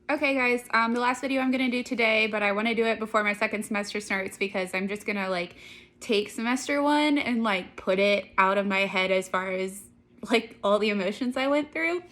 Okay guys, the last video I'm gonna do today, but I want to do it before my second semester starts because I'm just gonna take semester one and put it out of my head as far as all the emotions I went through.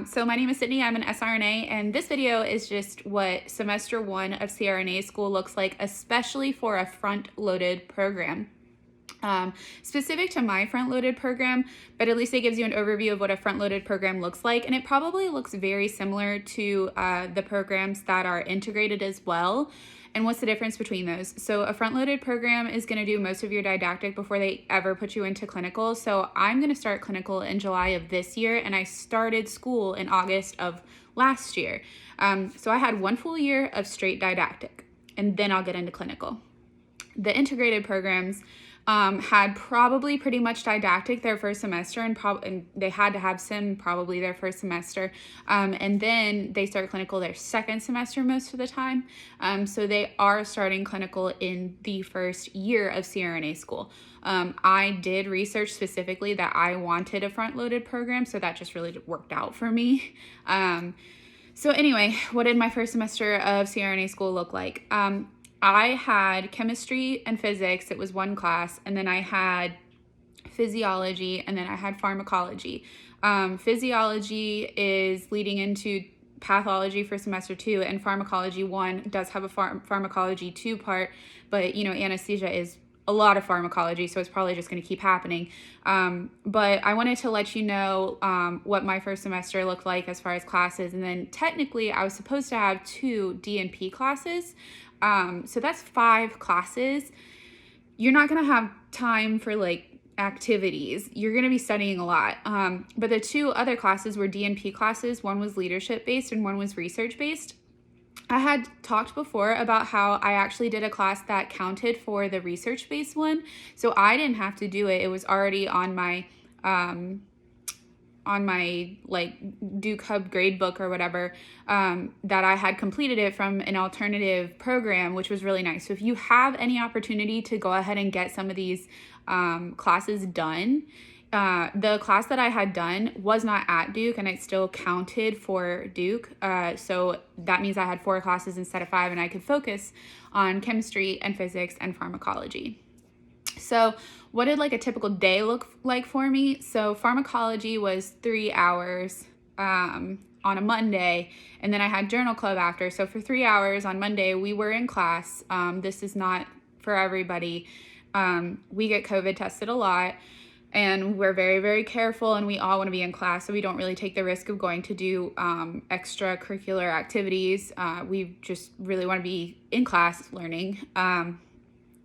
So my name is Sydney, I'm an CRNA, and this video is just what semester one of CRNA school looks like, especially for a front-loaded program. Specific to my front-loaded program, but at least it gives you an overview of what a front-loaded program looks like, and it probably looks very similar to the programs that are integrated as well. And what's the difference between those? So a front-loaded program is going to do most of your didactic before they ever put you into clinical. So I'm going to start clinical in July of this year, and I started school in August of last year. So I had 1 full year of straight didactic, and then I'll get into clinical. The integrated programs had probably pretty much didactic their first semester, and they had to have sim probably their first semester, and then they start clinical their second semester most of the time. So they are starting clinical in the first year of CRNA school. I did research specifically that I wanted a front-loaded program, so that just really worked out for me. So anyway, what did my first semester of CRNA school look like? I had chemistry and physics, it was one class, and then I had physiology, and then I had pharmacology. Physiology is leading into pathology for semester 2, and pharmacology 1 does have a pharmacology 2 part, but anesthesia is a lot of pharmacology, so it's probably just going to keep happening. But I wanted to let you know what my first semester looked like as far as classes, and then technically I was supposed to have 2 D&P classes. So that's 5 classes. You're not going to have time for activities. You're going to be studying a lot. But the 2 other classes were D&P classes. One was leadership based and one was research based. I had talked before about how I actually did a class that counted for the research based one. So I didn't have to do it. It was already on my Duke Hub grade book or whatever, that I had completed it from an alternative program, which was really nice. So if you have any opportunity to go ahead and get some of these classes done, the class that I had done was not at Duke, and it still counted for Duke. So that means I had 4 classes instead of 5, and I could focus on chemistry and physics and pharmacology. So what did a typical day look like for me? So pharmacology was 3 hours on a Monday, and then I had journal club after. So for 3 hours on Monday, we were in class. This is not for everybody. We get COVID tested a lot, and we're very, very careful, and we all want to be in class, so we don't really take the risk of going to do extracurricular activities. We just really want to be in class learning.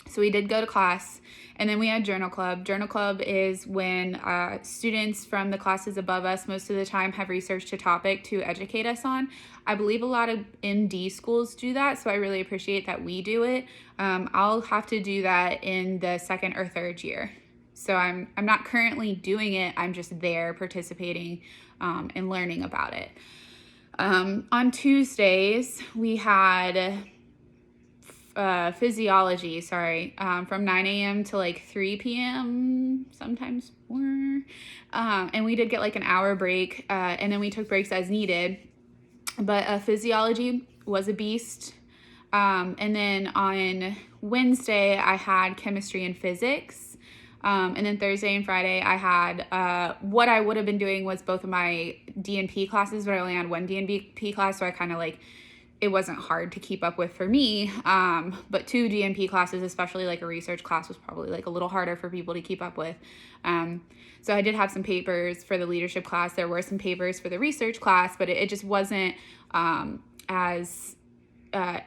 So we did go to class, and then we had journal club. Journal club is when students from the classes above us most of the time have researched a topic to educate us on. I believe a lot of MD schools do that, so I really appreciate that we do it. I'll have to do that in the 2nd or 3rd year. So I'm not currently doing it, I'm just there participating and learning about it. On Tuesdays, we had physiology, from 9 a.m. to 3 p.m., sometimes more. And we did get an hour break, and then we took breaks as needed. But physiology was a beast. And then on Wednesday, I had chemistry and physics. And then Thursday and Friday, I had, what I would have been doing was both of my D&P classes, but I only had 1 D&P class, so I kind of it wasn't hard to keep up with for me, but 2 D&P classes, especially a research class, was probably a little harder for people to keep up with. So I did have some papers for the leadership class. There were some papers for the research class, but it just wasn't as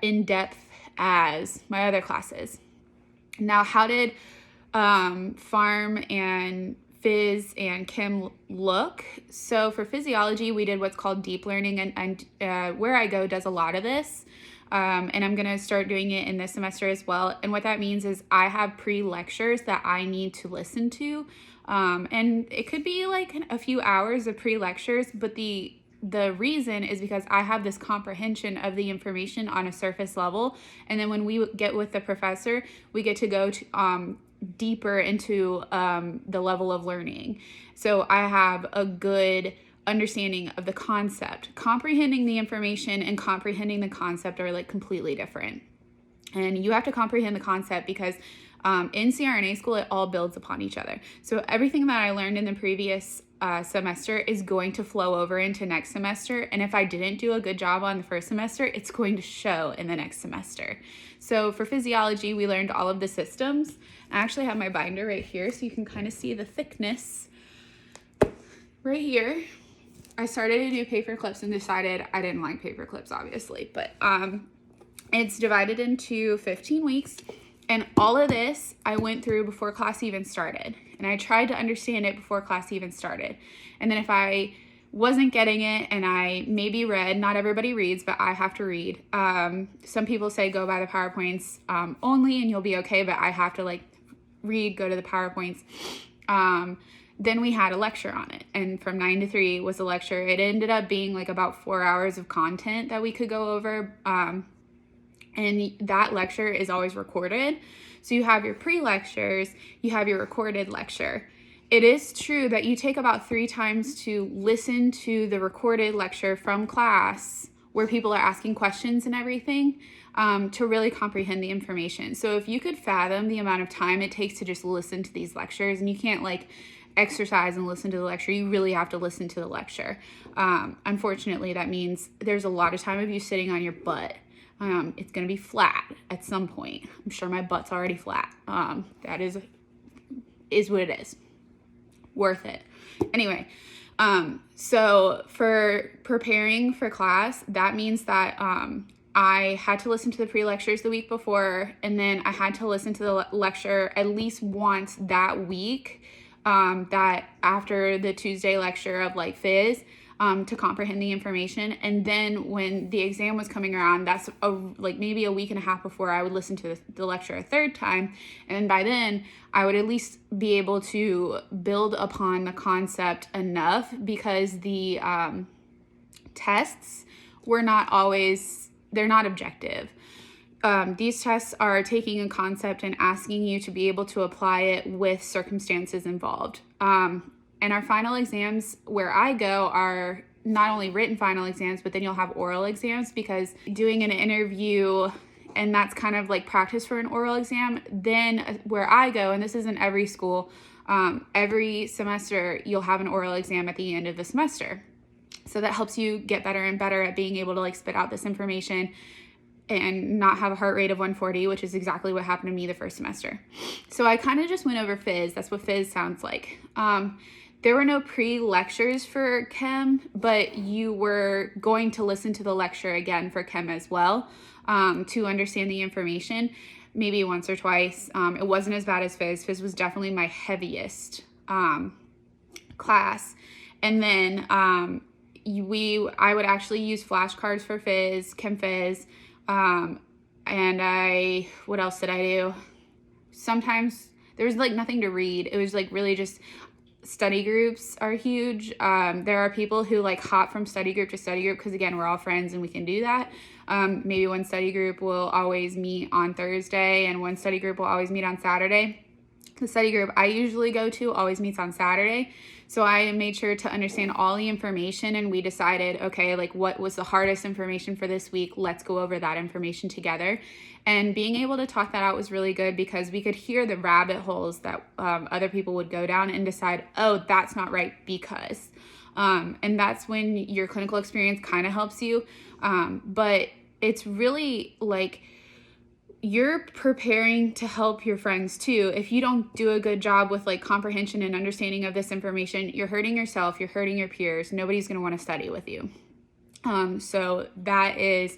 in-depth as my other classes. Now, how did pharm and phys and chem look? So for physiology, we did what's called deep learning, and Where I Go does a lot of this, and I'm gonna start doing it in this semester as well. And what that means is I have pre-lectures that I need to listen to, and it could be a few hours of pre-lectures, but the reason is because I have this comprehension of the information on a surface level, and then when we get with the professor, we get to go to deeper into the level of learning. So I have a good understanding of the concept. Comprehending the information and comprehending the concept are like completely different. And you have to comprehend the concept because in CRNA school, it all builds upon each other. So everything that I learned in the previous semester is going to flow over into next semester. And if I didn't do a good job on the first semester, it's going to show in the next semester. So for physiology, we learned all of the systems. I actually have my binder right here so you can kind of see the thickness right here. I started to do paper clips and decided I didn't like paper clips, obviously, but it's divided into 15 weeks. And all of this I went through before class even started. And I tried to understand it before class even started. And then if I wasn't getting it and I maybe read, not everybody reads, but I have to read. Some people say go by the PowerPoints only and you'll be okay, but I have to like read, go to the PowerPoints. Then we had a lecture on it. And from 9 to 3 was a lecture. It ended up being like about 4 hours of content that we could go over. And that lecture is always recorded. So you have your pre-lectures, you have your recorded lecture. It is true that you take about 3 times to listen to the recorded lecture from class where people are asking questions and everything to really comprehend the information. So if you could fathom the amount of time it takes to just listen to these lectures, and you can't like exercise and listen to the lecture, you really have to listen to the lecture. Unfortunately, that means there's a lot of time of you sitting on your butt. It's going to be flat at some point. I'm sure my butt's already flat. That is what it is. Worth it. Anyway, so for preparing for class, that means that I had to listen to the pre-lectures the week before, and then I had to listen to the lecture at least once that week, that after the Tuesday lecture of like phys, to comprehend the information. And then when the exam was coming around, that's like maybe a week and a half before, I would listen to the lecture a third time. And by then I would at least be able to build upon the concept enough, because the tests were not always, they're not objective. These tests are taking a concept and asking you to be able to apply it with circumstances involved. And our final exams where I go are not only written final exams, but then you'll have oral exams, because doing an interview, and that's kind of like practice for an oral exam. Then where I go, and this isn't every school, every semester you'll have an oral exam at the end of the semester. So that helps you get better and better at being able to like spit out this information and not have a heart rate of 140, which is exactly what happened to me the first semester. So I kind of just went over phys. That's what phys sounds like. There were no pre-lectures for chem, but you were going to listen to the lecture again for chem as well, to understand the information, maybe once or twice. It wasn't as bad as phys. Phys was definitely my heaviest class. And then I would actually use flashcards for phys, chem phys. And what else did I do? Sometimes there was like nothing to read. It was like really just study groups are huge. There are people who like hop from study group to study group, because again, we're all friends and we can do that. Maybe one study group will always meet on Thursday and one study group will always meet on Saturday. The study group I usually go to always meets on Saturday. So I made sure to understand all the information, and we decided, okay, like what was the hardest information for this week? Let's go over that information together. And being able to talk that out was really good, because we could hear the rabbit holes that other people would go down and decide, oh, that's not right because. And that's when your clinical experience kind of helps you. But it's really like, you're preparing to help your friends too. If you don't do a good job with like comprehension and understanding of this information, you're hurting yourself, you're hurting your peers. Nobody's going to want to study with you. So that is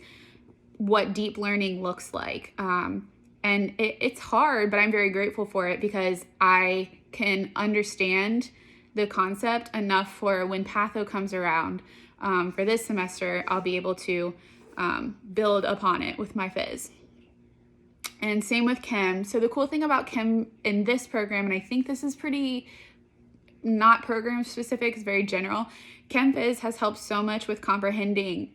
what deep learning looks like. And it's hard, but I'm very grateful for it, because I can understand the concept enough for when patho comes around for this semester, I'll be able to build upon it with my phys. And same with chem. So the cool thing about chem in this program, and I think this is pretty not program specific, it's very general. Chem phys has helped so much with comprehending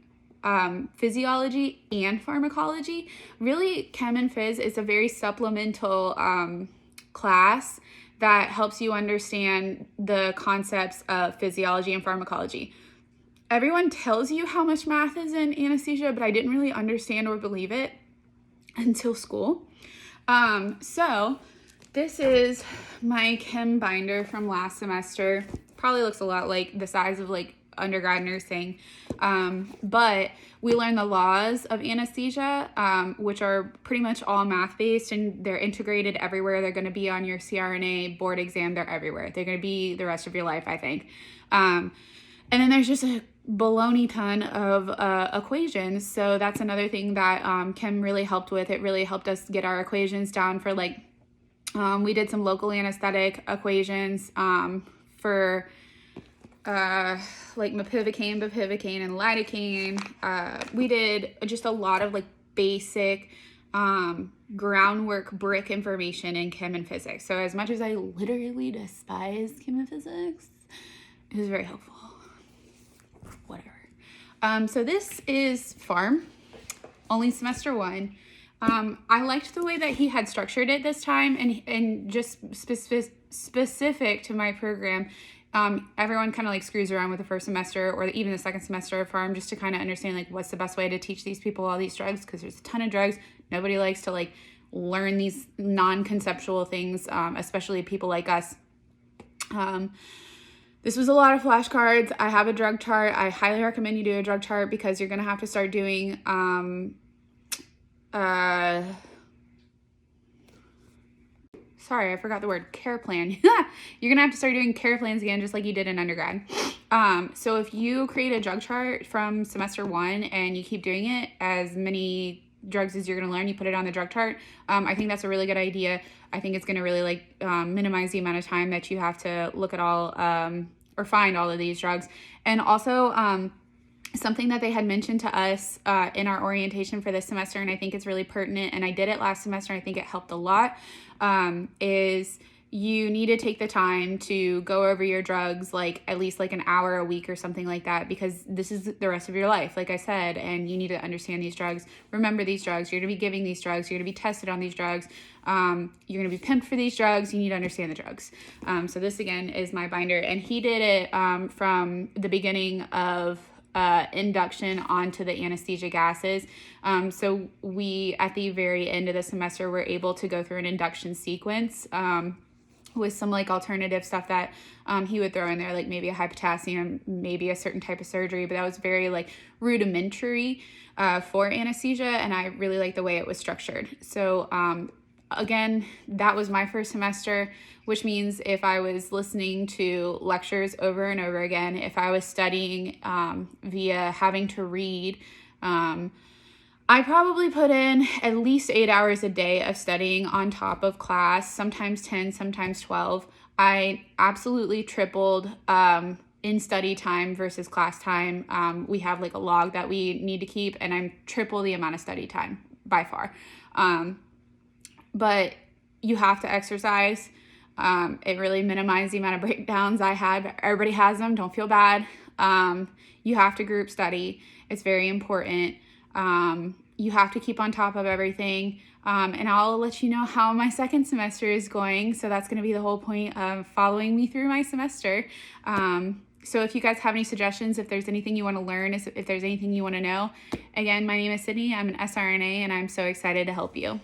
physiology and pharmacology. Really, chem and phys is a very supplemental class that helps you understand the concepts of physiology and pharmacology. everyone tells you how much math is in anesthesia, but I didn't really understand or believe it until school. So this is my chem binder from last semester. Probably looks a lot like the size of like undergrad nursing. But we learned the laws of anesthesia, which are pretty much all math based, and they're integrated everywhere. They're going to be on your CRNA board exam. They're everywhere. They're going to be the rest of your life, I think. And then there's just a baloney ton of equations. So that's another thing that chem really helped with. It really helped us get our equations down for like, we did some local anesthetic equations for like mepivacaine, bupivacaine, and lidocaine. We did just a lot of like basic groundwork brick information in chem and physics. So as much as I literally despise chem and physics, it was very helpful. Whatever. So this is Pharm, only semester 1. I liked the way that he had structured it this time, and just specific to my program. Everyone kind of like screws around with the first semester or even the second semester of Pharm just to kind of understand like what's the best way to teach these people all these drugs, because there's a ton of drugs. Nobody likes to like learn these non-conceptual things, especially people like us. This was a lot of flashcards. I have a drug chart. I highly recommend you do a drug chart because you're going to have to start doing sorry, I forgot the word, care plan. You're going to have to start doing care plans again, just like you did in undergrad. So if you create a drug chart from semester 1 and you keep doing it, as many drugs as you're going to learn, you put it on the drug chart. I think that's a really good idea. I think it's going to really like minimize the amount of time that you have to look at all or find all of these drugs. And also something that they had mentioned to us in our orientation for this semester, and I think it's really pertinent, and I did it last semester, and I think it helped a lot, is you need to take the time to go over your drugs like at least like an hour a week or something like that, because this is the rest of your life, like I said, and you need to understand these drugs, remember these drugs, you're going to be giving these drugs, you're going to be tested on these drugs, you're going to be pimped for these drugs, you need to understand the drugs. So this again is my binder, and he did it from the beginning of induction onto the anesthesia gases. So we, at the very end of the semester, were able to go through an induction sequence with some like alternative stuff that he would throw in there, like maybe a high potassium, maybe a certain type of surgery, but that was very like rudimentary for anesthesia, and I really like the way it was structured. So again, that was my first semester, which means if I was listening to lectures over and over again, if I was studying via having to read, I probably put in at least 8 hours a day of studying on top of class, sometimes 10, sometimes 12. I absolutely tripled in study time versus class time. We have like a log that we need to keep, and I'm triple the amount of study time by far. But you have to exercise. It really minimized the amount of breakdowns I had. Everybody has them. Don't feel bad. You have to group study. It's very important. You have to keep on top of everything. And I'll let you know how my second semester is going. So that's going to be the whole point of following me through my semester. So if you guys have any suggestions, if there's anything you want to learn, if there's anything you want to know, again, my name is Sydney. I'm an CRNA, and I'm so excited to help you.